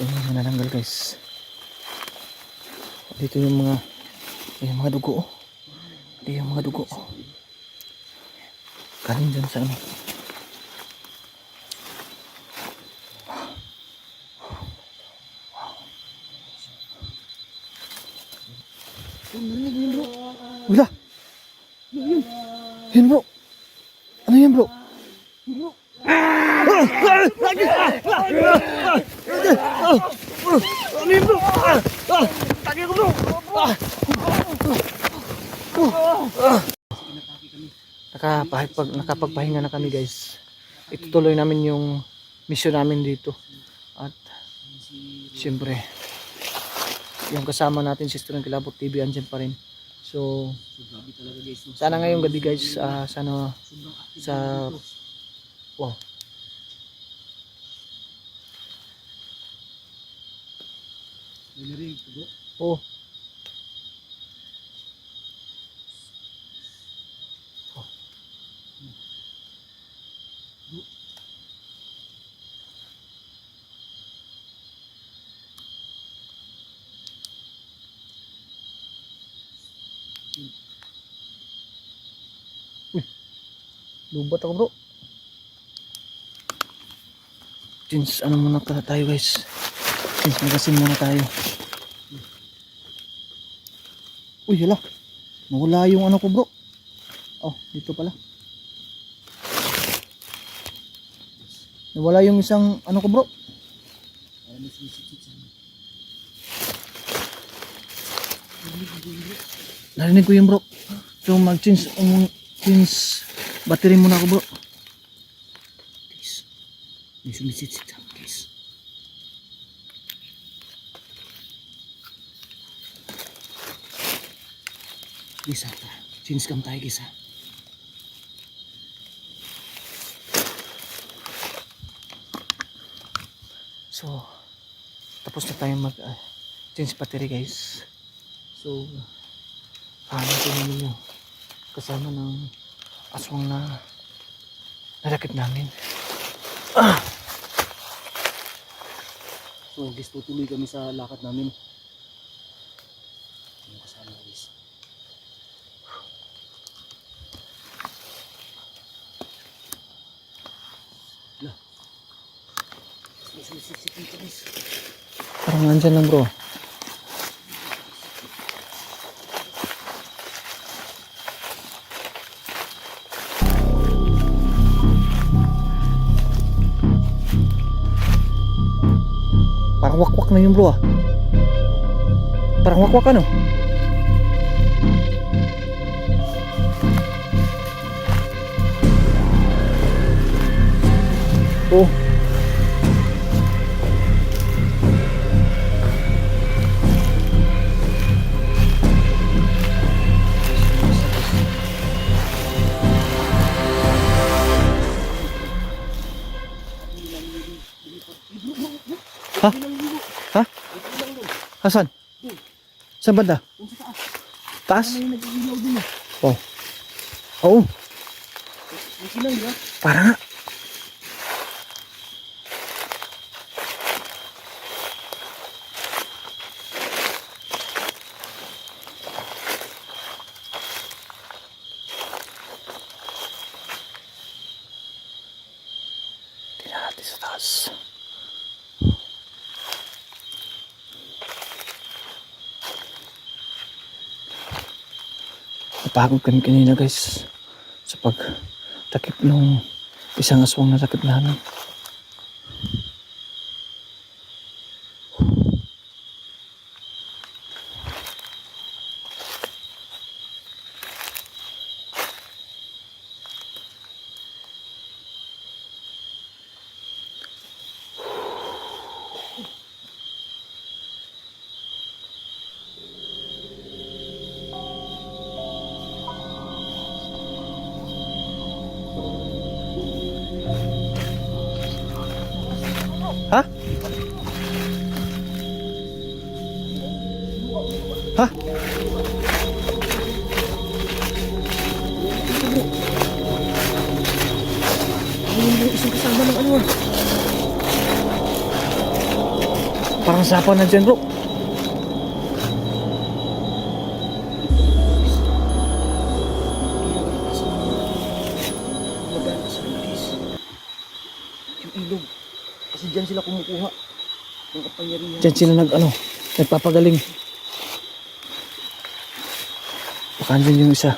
Ito yung nananggal guys. Dito yung mga dugo. Dito yung mga dugo. Kanin dyan sa ano. Wala. Yan bro. Ano yan bro? Ano yan bro? Tagay ko bro. Nakapagpahinga na kami guys. Itutuloy namin yung mission namin dito. At siyempre yung kasama natin si Student Kilabot TV andyan pa rin. So sana ngayong gabi guys, sana sa wow. Oh. Lubat ako bro. Since ano muna tayo guys. Since magasin muna tayo. Uy hala. Nawala yung ano ko bro. Oh dito pala. Nawala yung isang ano ko bro. Narinig ko yung bro. So mag-change battery muna ako bro. Guys, may sumisit-sit lang guys. Guys change cam tayo guys ha. So tapos na tayo mag change battery guys. So tingnan ninyo kasama ng aswang na narakit namin. So guys, tutuloy kami sa lakad namin. Yung kasama guys. Lah. Parang nandyan lang bro. Parang wakwak na yung bro ah. Parang wakwak ano. Oh. Ha? Ha? Hasan? Saan banda? Taas? Oh. Oo. Para nga. Tingnan natin sa taas. Napagod kami kanina guys sa pagtakip ng isang aswang na takip namin. Ha? Ha? Ayun yung isang kasama ng ano ah. Parang sapa na dyan bro. Yung ilog. Kasi dyan sila kumukuha ng kapangyarihan. Dyan sila nagpapagaling. Baka andyan yung isa.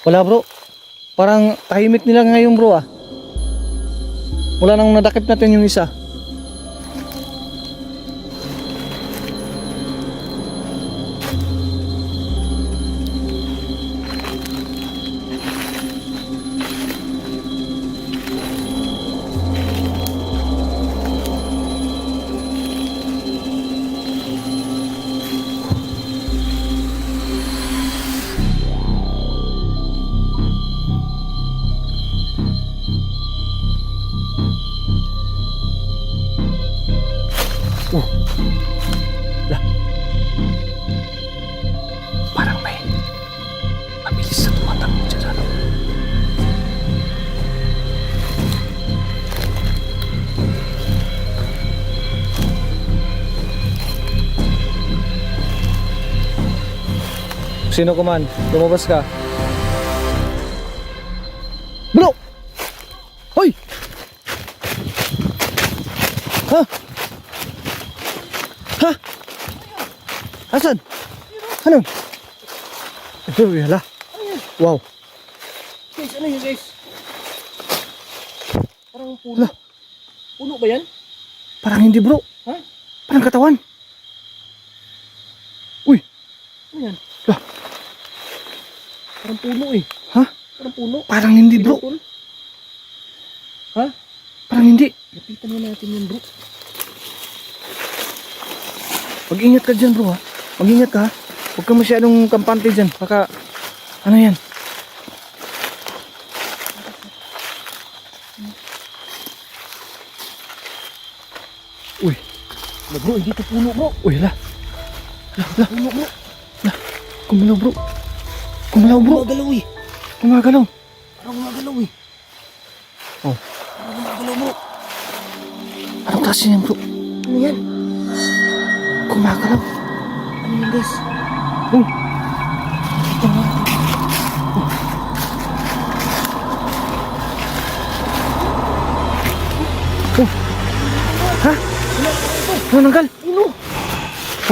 Wala bro. Parang tahimik nila ngayon bro ah. Wala nang nadakip natin yung isa. Lah. Parang may mabilis na tumatakbo dyan sa ano. Sino ka man? Lumabas ka. Bro! Hoy! Ha? Ha? Asan? Ano? Ito, yala. Wow. Guys, ano yun guys? Parang puno. Hala. Puno ba yan? Parang hindi bro. Ha? Parang katawan. Uy. Ano yan? Lah. Parang puno eh. Ha? Parang puno. Parang hindi bro. Pinutol. Ha? Parang hindi. Lapitan mo natin yun bro. Mag-ingat ka dyan bro ha. Mag-ingat ka ha. Huwag ka masyadong kampante dyan. Baka, ano yan? Uy. Na bro, hindi to puno bro. Uy, la. La. Puno bro. Kumalaw bro. Kumalaw bro. Gumagalaw eh. Kumagalaw. Parang gumagalaw eh. Oh. Parang gumagalaw bro. Anong klase yan bro? Ano yan? Kumagalaw. Ano yan guys? Uy. Ito nga. Oh. Ha? Ano nanggal? Ano?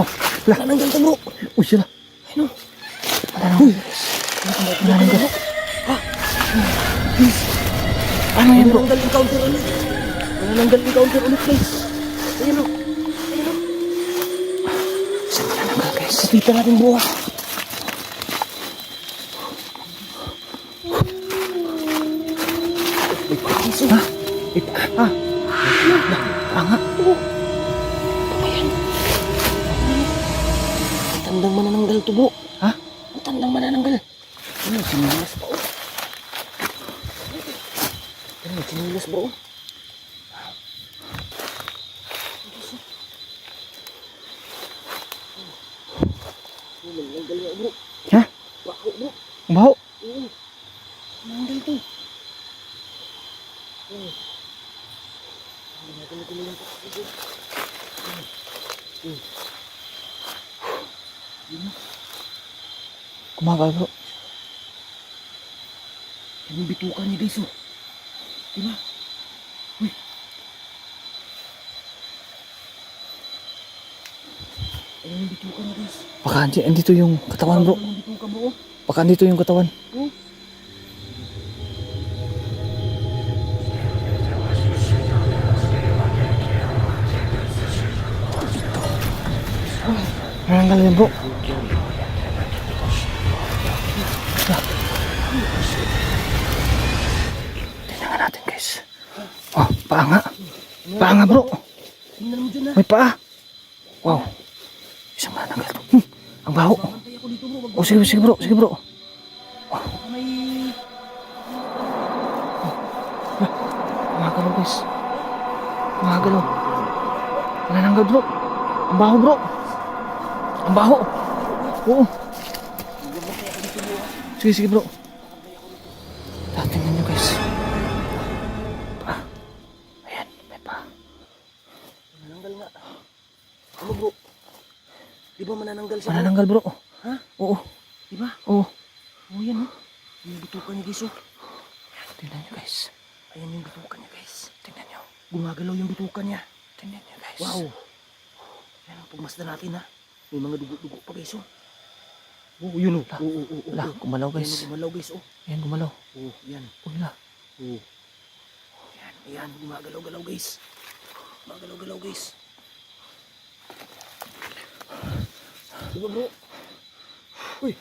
Oh. La. Nananggal to bro. Uy, sila. Ano? Uy. Nananggal. Ano yan bro? Nananggal encounter ulit. Nananggal encounter ulit guys. Ayan o. Saan ka nananggal guys? Kapitan natin bro ah. Ha? Ha? Tanga. Ayan. Tandang manananggal to bro. Ha? Tandang manananggal. Ano, sinilas pa oh. Sinilas bro. Nanggal nga bro. Ha? Bako bro. Ang baho. Oo. Nanggal to. Oo. Hindi natin nakulang pa kasi bro. Oo. Yun na. Kumagal bro. Yan yung bitukan niya guys oh. Diba? Uy. Ayan yung bitukan niya guys. Baka andito yung katawan bro. Ayan yung bitukan bro. Baka andito yung katawan. Oh. Nananggal yan bro. Tingnan nga natin guys. Oh, paa nga. Paa nga bro. Tingnan mo dyan ah. May paa. Wow. Isang mananggal to. Ang baho. Bantay ako dito bro. Wag Oh, sige, sige bro. Sige bro. baka may... Umagalaw guys. Umagalaw. Nananggal bro. Ang baho bro. Ang baho. Oo. Sige, sige bro. Tingnan nyo guys. Pa. Ayan, may pa. Manananggal nga. Ano bro? Di ba manananggal siya? Manananggal bro. Ha? Oo. Di ba? Oo. Oh yan oh. Yung bitukan niya guys oh. Tingnan nyo guys. Ayan yung bitukan niya guys. Tingnan nyo. Gumagalaw yung bitukan niya. Tingnan nyo guys. Wow. Yan ang pagmasdan natin ha. May mga dugo-dugo pa guys oh. Oh yun oh. Oo. Wala, gumalaw Yan guys. oh, gumalaw guys oh. Ayan, gumalaw. Oh yan. Wala. Oh. Yan, ayan. Gumagalaw-galaw guys. Gumagalaw-galaw guys. Diba bro? Uy.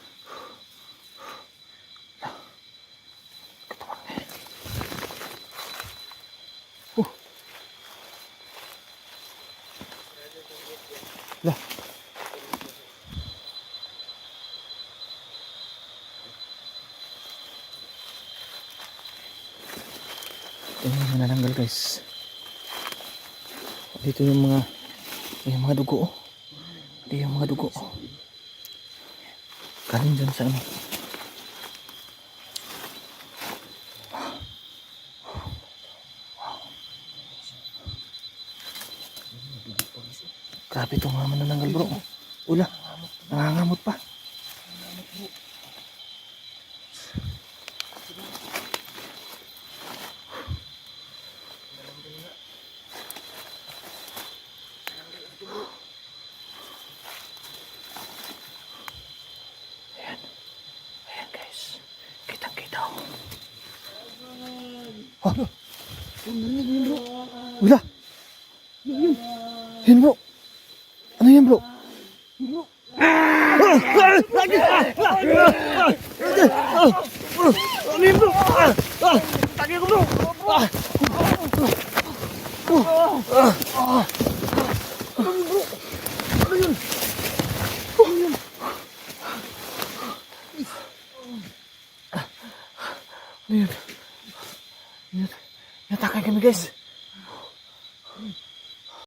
Lah. Tingnan mo nananggal guys. Dito yung mga dugo oh. Dito yung mga dugo oh. Galing dyan sa ano. Grabe itong mga manananggal bro. Ula, nangangamot pa. Ayan. Ayan guys. Kitang-kita oh. Oh. Ula. Yun bro. Ano yan bro? Ano yan bro? Taki ko bro! Ano yun? Ano yun? Natakay kami guys.